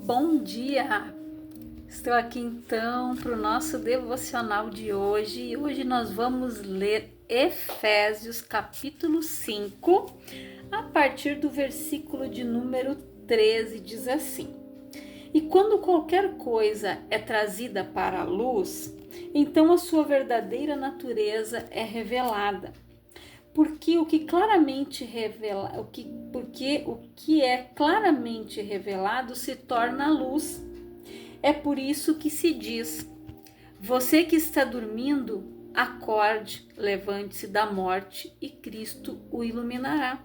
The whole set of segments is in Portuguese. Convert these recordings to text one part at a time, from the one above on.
bom dia! Estou aqui então para o nosso devocional de hoje e hoje nós vamos ler Efésios capítulo 5, a partir do versículo de número 13, diz assim: E quando qualquer coisa é trazida para a luz, então a sua verdadeira natureza é revelada. Porque o que é claramente revelado se torna luz. É por isso que se diz: você que está dormindo, acorde, levante-se da morte e Cristo o iluminará.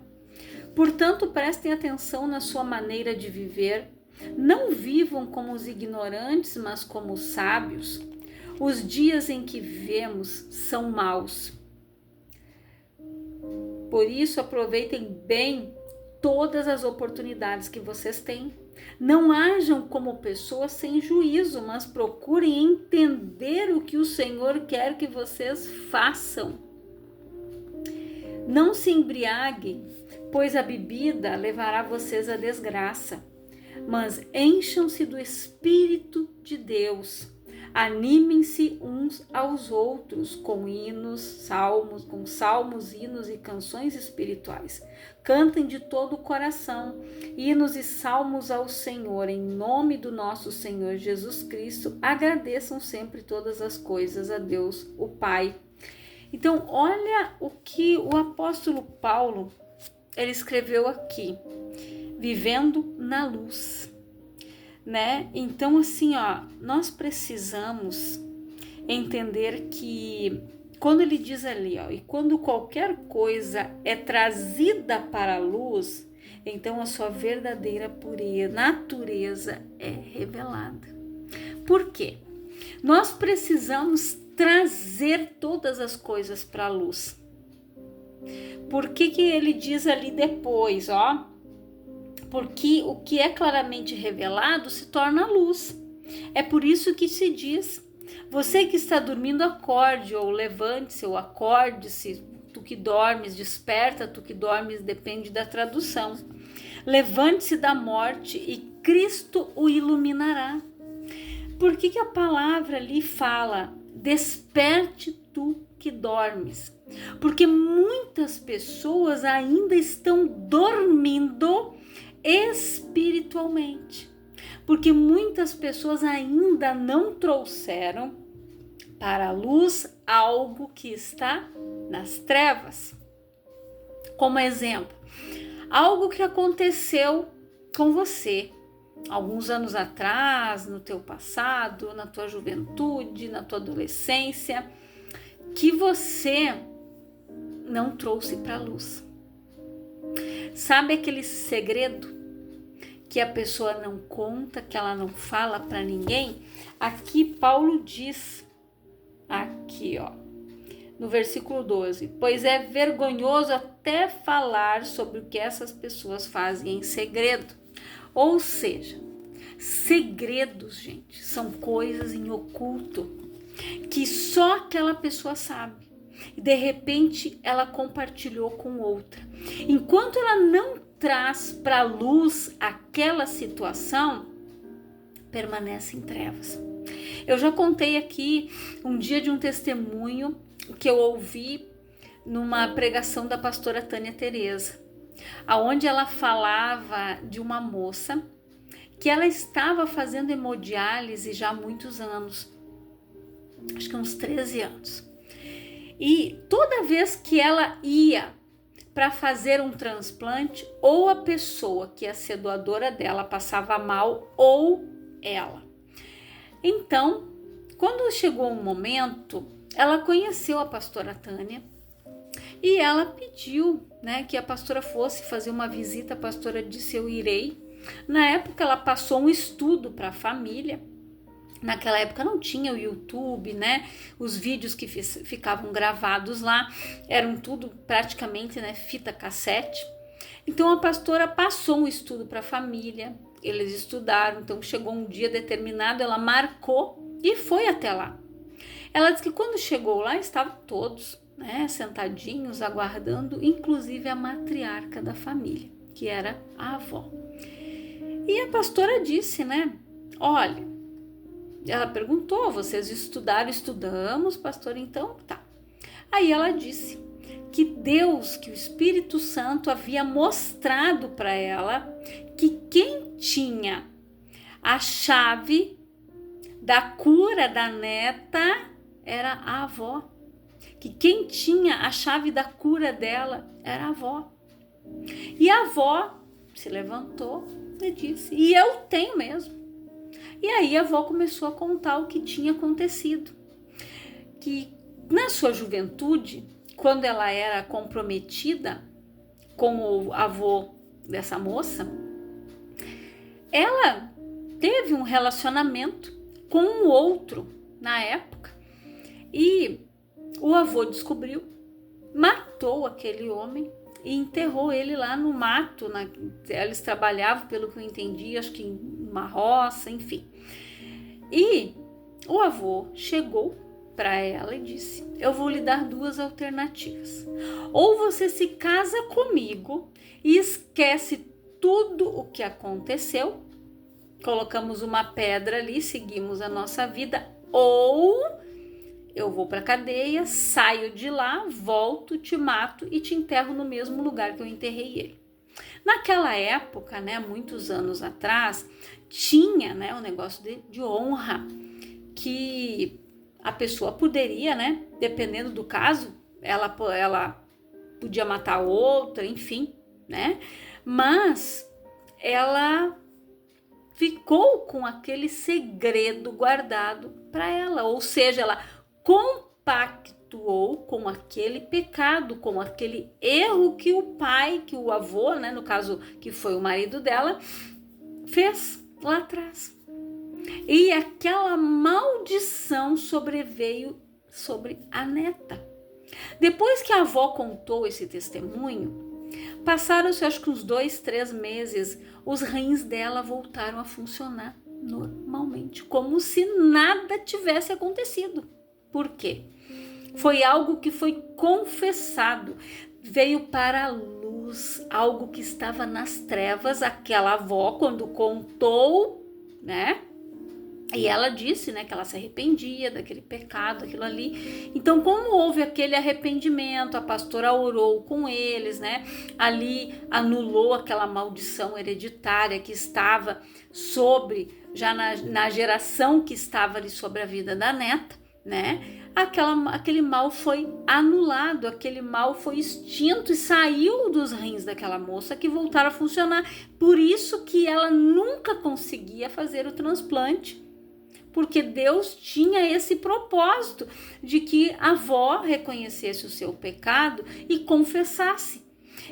Portanto, prestem atenção na sua maneira de viver. Não vivam como os ignorantes, mas como os sábios. Os dias em que vivemos são maus. Por isso, aproveitem bem todas as oportunidades que vocês têm. Não ajam como pessoas sem juízo, mas procurem entender o que o Senhor quer que vocês façam. Não se embriaguem, pois a bebida levará vocês à desgraça, mas encham-se do Espírito de Deus. Animem-se uns aos outros com salmos, hinos e canções espirituais. Cantem de todo o coração hinos e salmos ao Senhor, em nome do nosso Senhor Jesus Cristo. Agradeçam sempre todas as coisas a Deus, o Pai. Então, olha o que o apóstolo Paulo ele escreveu aqui: vivendo na luz. Né? Então, assim, nós precisamos entender que quando ele diz ali, e quando qualquer coisa é trazida para a luz, então a sua verdadeira natureza é revelada. Por quê? Nós precisamos trazer todas as coisas para a luz. Por que ele diz ali depois, Porque o que é claramente revelado se torna luz. É por isso que se diz: você que está dormindo, acorde, ou levante-se, ou acorde-se. Tu que dormes, desperta, tu que dormes, depende da tradução. Levante-se da morte e Cristo o iluminará. Por que a palavra ali fala: desperte tu que dormes? Porque muitas pessoas ainda estão dormindo espiritualmente, porque muitas pessoas ainda não trouxeram para a luz algo que está nas trevas. Como exemplo, algo que aconteceu com você alguns anos atrás, no teu passado, na tua juventude, na tua adolescência, que você não trouxe para a luz. Sabe aquele segredo que a pessoa não conta, que ela não fala para ninguém? Aqui Paulo diz, no versículo 12: pois é vergonhoso até falar sobre o que essas pessoas fazem em segredo. Ou seja, segredos, gente, são coisas em oculto que só aquela pessoa sabe. E de repente ela compartilhou com outra. Enquanto ela não traz para a luz aquela situação, permanece em trevas. Eu já contei aqui um dia de um testemunho que eu ouvi numa pregação da pastora Tânia Tereza, aonde ela falava de uma moça que ela estava fazendo hemodiálise já há muitos anos, acho que uns 13 anos. E toda vez que ela ia para fazer um transplante, ou a pessoa que ia ser doadora dela passava mal, ou ela. Então, quando chegou um momento, ela conheceu a pastora Tânia e ela pediu, que a pastora fosse fazer uma visita. A pastora disse: eu irei. Na época, ela passou um estudo para a família. Naquela época não tinha o YouTube, Os vídeos que ficavam gravados lá eram tudo praticamente, fita cassete. Então a pastora passou um estudo para a família, eles estudaram. Então chegou um dia determinado, ela marcou e foi até lá. Ela disse que quando chegou lá estavam todos, sentadinhos, aguardando, inclusive a matriarca da família, que era a avó. E a pastora disse, né? Olha, ela perguntou, vocês estudaram? Estudamos, pastor, então tá. Aí ela disse que Deus, que o Espírito Santo havia mostrado para ela que quem tinha a chave da cura da neta era a avó. Que quem tinha a chave da cura dela era a avó. E a avó se levantou e disse, e eu tenho mesmo. E aí a avó começou a contar o que tinha acontecido. Que na sua juventude, quando ela era comprometida com o avô dessa moça, ela teve um relacionamento com um outro na época e o avô descobriu, matou aquele homem e enterrou ele lá no mato. Eles trabalhavam, pelo que eu entendi, acho que em uma roça, enfim. E o avô chegou para ela e disse, eu vou lhe dar duas alternativas. Ou você se casa comigo e esquece tudo o que aconteceu, colocamos uma pedra ali, seguimos a nossa vida, ou eu vou para a cadeia, saio de lá, volto, te mato e te enterro no mesmo lugar que eu enterrei ele. Naquela época, né, muitos anos atrás, tinha, né, um negócio de honra, que a pessoa poderia, né, dependendo do caso, ela podia matar outra, enfim, né, mas ela ficou com aquele segredo guardado para ela, ou seja, ela compactuou com aquele pecado, com aquele erro que o pai, que o avô, né, no caso que foi o marido dela, fez lá atrás. E aquela maldição sobreveio sobre a neta. Depois que a avó contou esse testemunho, passaram-se acho que uns 2, 3 meses, os rins dela voltaram a funcionar normalmente, como se nada tivesse acontecido. Por quê? Foi algo que foi confessado, veio para a luz, algo que estava nas trevas. Aquela avó, quando contou, né? E ela disse, né, que ela se arrependia daquele pecado, aquilo ali. Então, como houve aquele arrependimento, a pastora orou com eles, né? Ali anulou aquela maldição hereditária que estava já na geração que estava ali sobre a vida da neta, né? Aquele mal foi anulado, aquele mal foi extinto e saiu dos rins daquela moça, que voltaram a funcionar. Por isso que ela nunca conseguia fazer o transplante, porque Deus tinha esse propósito de que a avó reconhecesse o seu pecado e confessasse.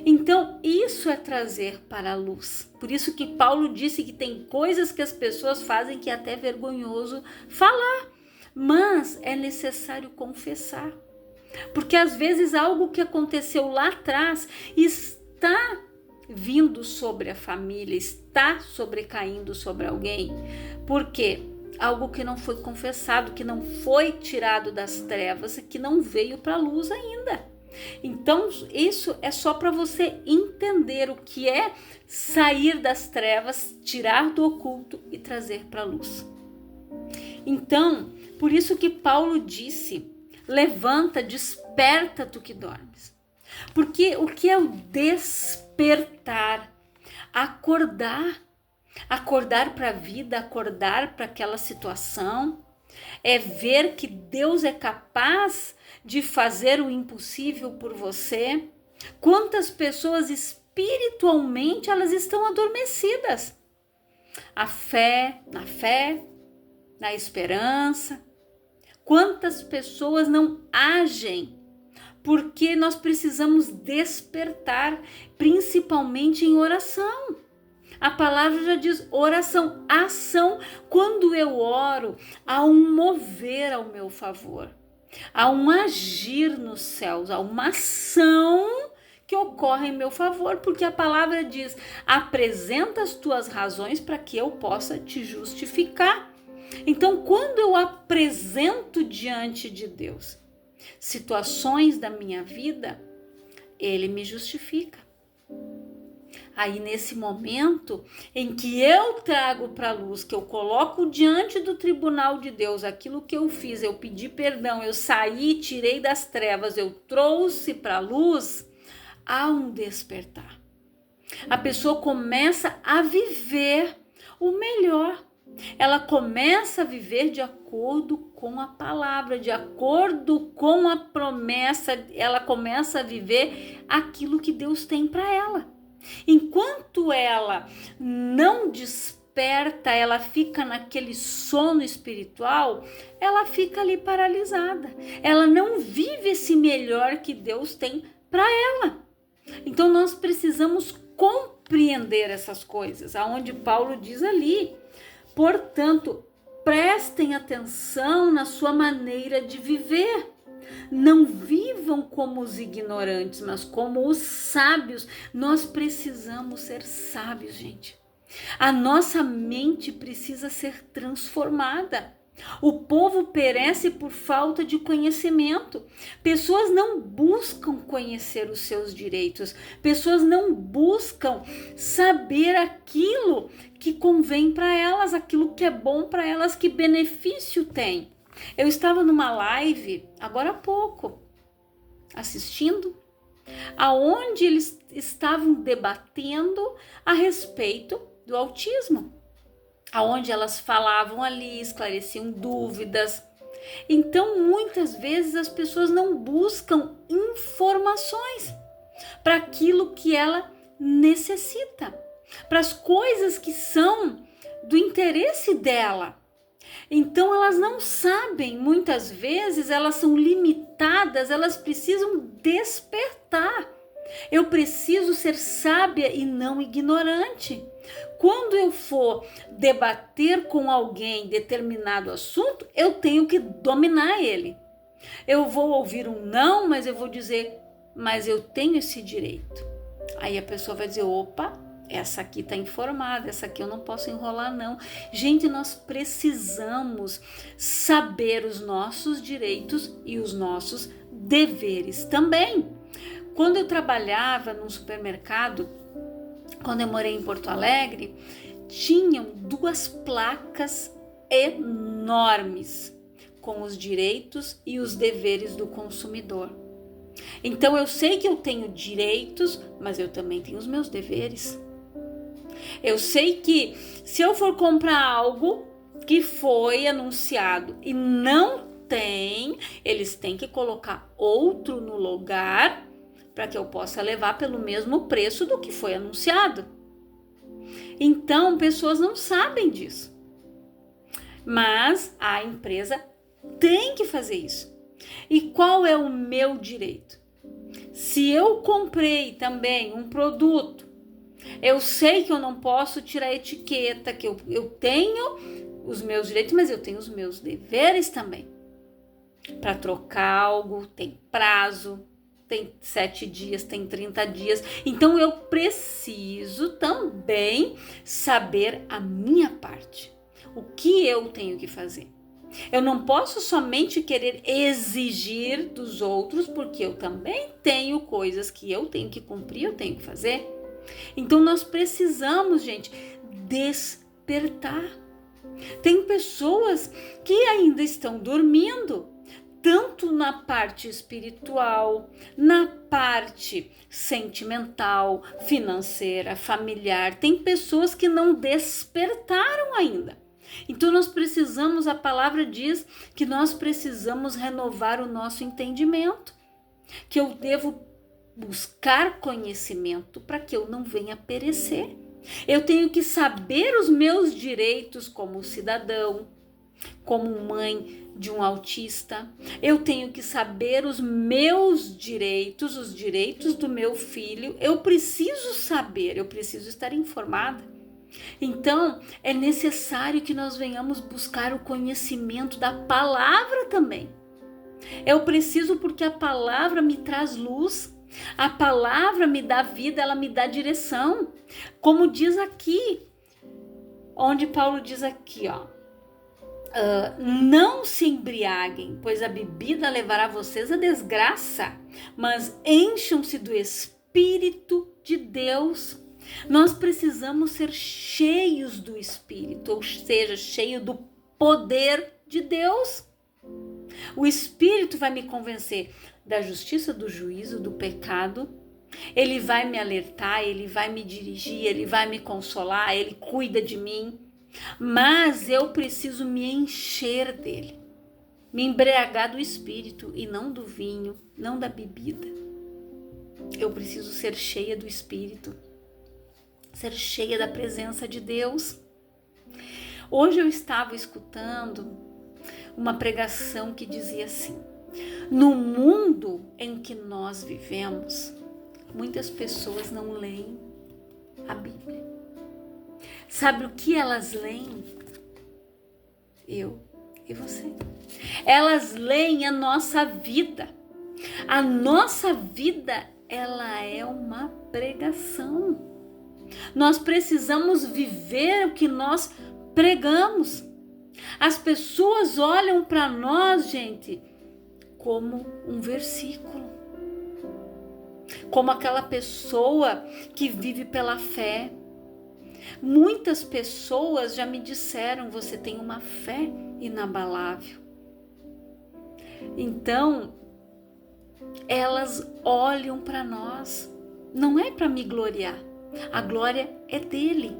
Então, isso é trazer para a luz. Por isso que Paulo disse que tem coisas que as pessoas fazem que é até vergonhoso falar, mas é necessário confessar. Porque às vezes algo que aconteceu lá atrás está vindo sobre a família, está sobrecaindo sobre alguém. Por quê? Algo que não foi confessado, que não foi tirado das trevas e que não veio para a luz ainda. Então, isso é só para você entender o que é sair das trevas, tirar do oculto e trazer para a luz. Então, por isso que Paulo disse, levanta, desperta tu que dormes. Porque o que é o despertar? Acordar para a vida, acordar para aquela situação, é ver que Deus é capaz de fazer o impossível por você. Quantas pessoas espiritualmente elas estão adormecidas? Na fé, na esperança. Quantas pessoas não agem? Porque nós precisamos despertar, principalmente em oração. A palavra já diz oração, ação. Quando eu oro, há um mover ao meu favor, há um agir nos céus, há uma ação que ocorre em meu favor, porque a palavra diz, apresenta as tuas razões para que eu possa te justificar. Então, quando eu apresento diante de Deus situações da minha vida, Ele me justifica. Aí nesse momento em que eu trago para a luz, que eu coloco diante do tribunal de Deus aquilo que eu fiz, eu pedi perdão, eu saí, tirei das trevas, eu trouxe para a luz, há um despertar. A pessoa começa a viver o melhor. Ela começa a viver de acordo com a palavra, de acordo com a promessa, ela começa a viver aquilo que Deus tem para ela. Enquanto ela não desperta, ela fica naquele sono espiritual, ela fica ali paralisada. Ela não vive esse melhor que Deus tem para ela. Então nós precisamos compreender essas coisas, aonde Paulo diz ali. Portanto, prestem atenção na sua maneira de viver. Não vivam como os ignorantes, mas como os sábios. Nós precisamos ser sábios, gente. A nossa mente precisa ser transformada. O povo perece por falta de conhecimento. Pessoas não buscam conhecer os seus direitos. Pessoas não buscam saber aquilo que convém para elas, aquilo que é bom para elas, que benefício tem. Eu estava numa live agora há pouco, assistindo, aonde eles estavam debatendo a respeito do autismo, aonde elas falavam ali, esclareciam dúvidas. Então, muitas vezes as pessoas não buscam informações para aquilo que ela necessita, para as coisas que são do interesse dela. Então elas não sabem, muitas vezes elas são limitadas, elas precisam despertar. Eu preciso ser sábia e não ignorante. Quando eu for debater com alguém determinado assunto, eu tenho que dominar ele. Eu vou ouvir um não, mas eu vou dizer, mas eu tenho esse direito. Aí a pessoa vai dizer, opa, essa aqui está informada, essa aqui eu não posso enrolar não. Gente, nós precisamos saber os nossos direitos e os nossos deveres também. Quando eu trabalhava num supermercado, quando eu morei em Porto Alegre, tinham 2 placas enormes com os direitos e os deveres do consumidor. Então eu sei que eu tenho direitos, mas eu também tenho os meus deveres. Eu sei que se eu for comprar algo que foi anunciado e não tem, eles têm que colocar outro no lugar para que eu possa levar pelo mesmo preço do que foi anunciado. Então, pessoas não sabem disso. Mas a empresa tem que fazer isso. E qual é o meu direito? Se eu comprei também um produto, eu sei que eu não posso tirar a etiqueta, que eu tenho os meus direitos, mas eu tenho os meus deveres também. Para trocar algo, tem prazo, tem 7 dias, tem 30 dias. Então eu preciso também saber a minha parte. O que eu tenho que fazer? Eu não posso somente querer exigir dos outros, porque eu também tenho coisas que eu tenho que cumprir, eu tenho que fazer. Então nós precisamos, gente, despertar. Tem pessoas que ainda estão dormindo, tanto na parte espiritual, na parte sentimental, financeira, familiar. Tem pessoas que não despertaram ainda. Então nós precisamos, a palavra diz que nós precisamos renovar o nosso entendimento, que eu devo buscar conhecimento para que eu não venha perecer. Eu tenho que saber os meus direitos como cidadão, como mãe de um autista. Eu tenho que saber os meus direitos, os direitos do meu filho. Eu preciso saber, eu preciso estar informada. Então, é necessário que nós venhamos buscar o conhecimento da palavra também. Eu preciso porque a palavra me traz luz, a palavra me dá vida, ela me dá direção. Como diz aqui, onde Paulo diz aqui, ó, não se embriaguem, pois a bebida levará vocês à desgraça, mas encham-se do Espírito de Deus. Nós precisamos ser cheios do Espírito, ou seja, cheio do poder de Deus. O Espírito vai me convencer da justiça, do juízo, do pecado. Ele vai me alertar, ele vai me dirigir, ele vai me consolar, ele cuida de mim. Mas eu preciso me encher dele, me embriagar do Espírito e não do vinho, não da bebida. Eu preciso ser cheia do Espírito, ser cheia da presença de Deus. Hoje eu estava escutando uma pregação que dizia assim: no mundo em que nós vivemos, muitas pessoas não leem a Bíblia. Sabe o que elas leem? Eu e você. Elas leem a nossa vida. A nossa vida, ela é uma pregação. Nós precisamos viver o que nós pregamos. As pessoas olham para nós, gente, como um versículo. Como aquela pessoa que vive pela fé. Muitas pessoas já me disseram: você tem uma fé inabalável. Então, elas olham para nós. Não é para me gloriar. A glória é dele.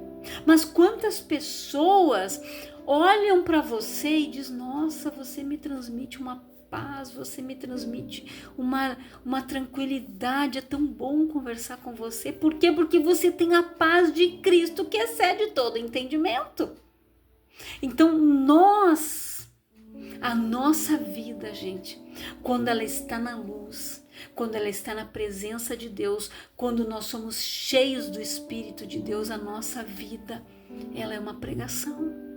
Mas quantas pessoas olham para você e dizem: nossa, você me transmite uma paz, você me transmite uma tranquilidade, é tão bom conversar com você. Por quê? Porque você tem a paz de Cristo que excede todo entendimento. Então a nossa vida, gente, quando ela está na luz, quando ela está na presença de Deus, quando nós somos cheios do Espírito de Deus, a nossa vida, ela é uma pregação.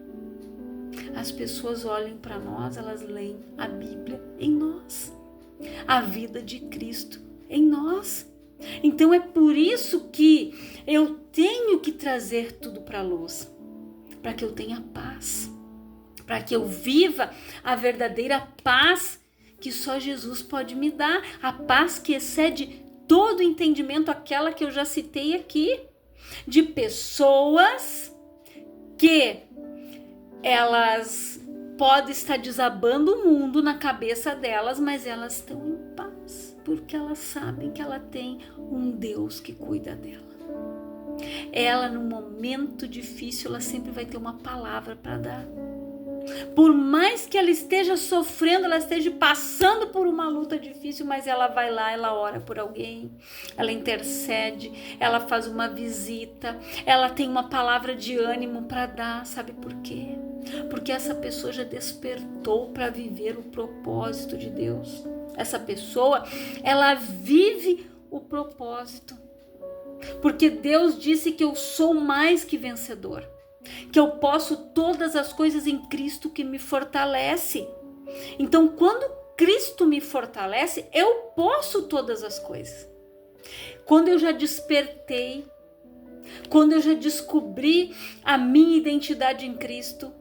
As pessoas olham para nós, elas leem a Bíblia em nós, a vida de Cristo em nós. Então é por isso que eu tenho que trazer tudo para a luz, para que eu tenha paz, para que eu viva a verdadeira paz que só Jesus pode me dar, a paz que excede todo entendimento, aquela que eu já citei aqui, de pessoas que elas podem estar desabando o mundo na cabeça delas, mas elas estão em paz, porque elas sabem que ela tem um Deus que cuida dela. Ela, no momento difícil, ela sempre vai ter uma palavra para dar. Por mais que ela esteja sofrendo, ela esteja passando por uma luta difícil, mas ela vai lá, ela ora por alguém, ela intercede, ela faz uma visita, ela tem uma palavra de ânimo para dar. Sabe por quê? Porque essa pessoa já despertou para viver o propósito de Deus. Essa pessoa, ela vive o propósito. Porque Deus disse que eu sou mais que vencedor, que eu posso todas as coisas em Cristo que me fortalece. Então, quando Cristo me fortalece, eu posso todas as coisas. Quando eu já despertei, quando eu já descobri a minha identidade em Cristo,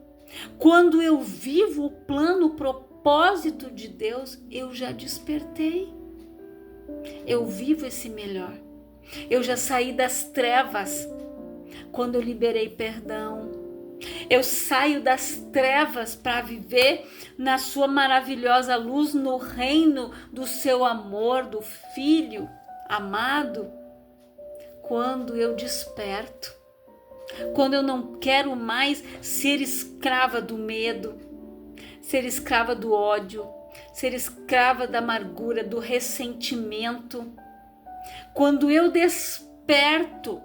quando eu vivo o plano, o propósito de Deus, eu já despertei. Eu vivo esse melhor. Eu já saí das trevas. Quando eu liberei perdão, eu saio das trevas para viver na sua maravilhosa luz, no reino do seu amor, do Filho amado. Quando eu desperto, quando eu não quero mais ser escrava do medo, ser escrava do ódio, ser escrava da amargura, do ressentimento. Quando eu desperto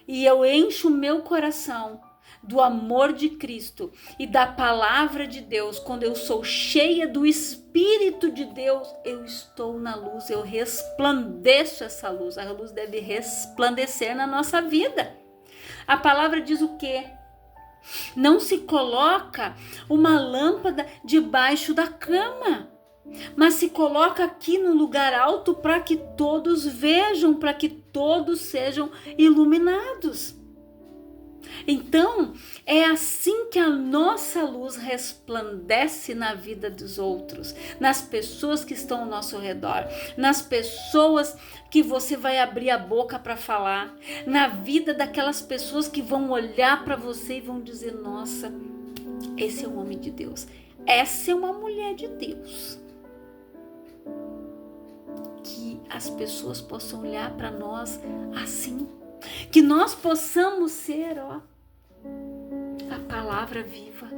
e eu encho o meu coração do amor de Cristo e da palavra de Deus, quando eu sou cheia do Espírito de Deus, eu estou na luz, eu resplandeço essa luz. A luz deve resplandecer na nossa vida. A palavra diz o quê? Não se coloca uma lâmpada debaixo da cama, mas se coloca aqui no lugar alto para que todos vejam, para que todos sejam iluminados. Então, é assim que a nossa luz resplandece na vida dos outros, nas pessoas que estão ao nosso redor, nas pessoas que você vai abrir a boca para falar, na vida daquelas pessoas que vão olhar para você e vão dizer: nossa, esse é um homem de Deus, essa é uma mulher de Deus. Que as pessoas possam olhar para nós assim, que nós possamos ser, a palavra viva,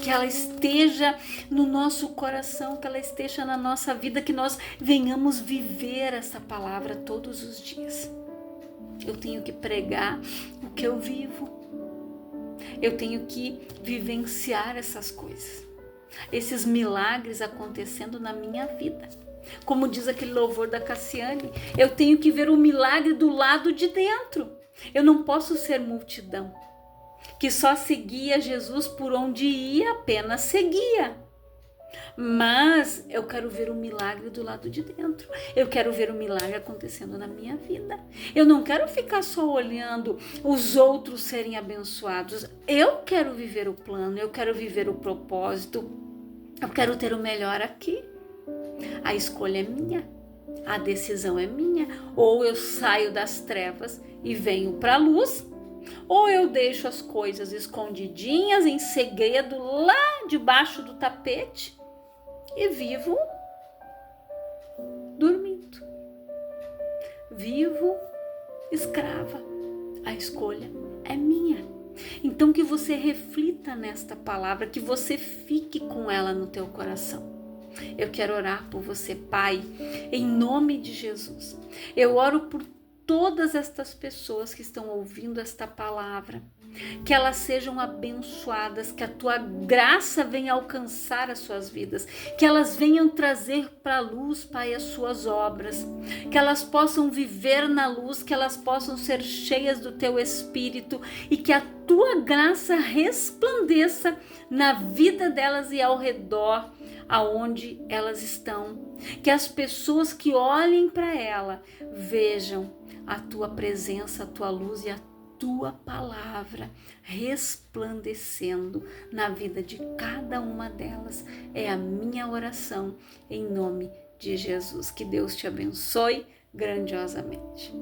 que ela esteja no nosso coração, que ela esteja na nossa vida, que nós venhamos viver essa palavra todos os dias. Eu tenho que pregar o que eu vivo, eu tenho que vivenciar essas coisas, esses milagres acontecendo na minha vida. Como diz aquele louvor da Cassiane, eu tenho que ver o milagre do lado de dentro. Eu não posso ser multidão que só seguia Jesus por onde ia, apenas seguia. Mas eu quero ver o milagre do lado de dentro. Eu quero ver o milagre acontecendo na minha vida. Eu não quero ficar só olhando os outros serem abençoados. Eu quero viver o plano, eu quero viver o propósito. Eu quero ter o melhor aqui. A escolha é minha, a decisão é minha. Ou eu saio das trevas e venho para a luz, ou eu deixo as coisas escondidinhas, em segredo, lá debaixo do tapete e vivo dormindo. Vivo escrava. A escolha é minha. Então que você reflita nesta palavra, que você fique com ela no teu coração. Eu quero orar por você, Pai, em nome de Jesus. Eu oro por todas estas pessoas que estão ouvindo esta palavra, que elas sejam abençoadas, que a tua graça venha alcançar as suas vidas, que elas venham trazer para a luz, Pai, as suas obras, que elas possam viver na luz, que elas possam ser cheias do teu Espírito e que a tua graça resplandeça na vida delas e ao redor aonde elas estão, que as pessoas que olhem para ela vejam a tua presença, a tua luz e a tua palavra resplandecendo na vida de cada uma delas. É a minha oração em nome de Jesus. Que Deus te abençoe grandiosamente.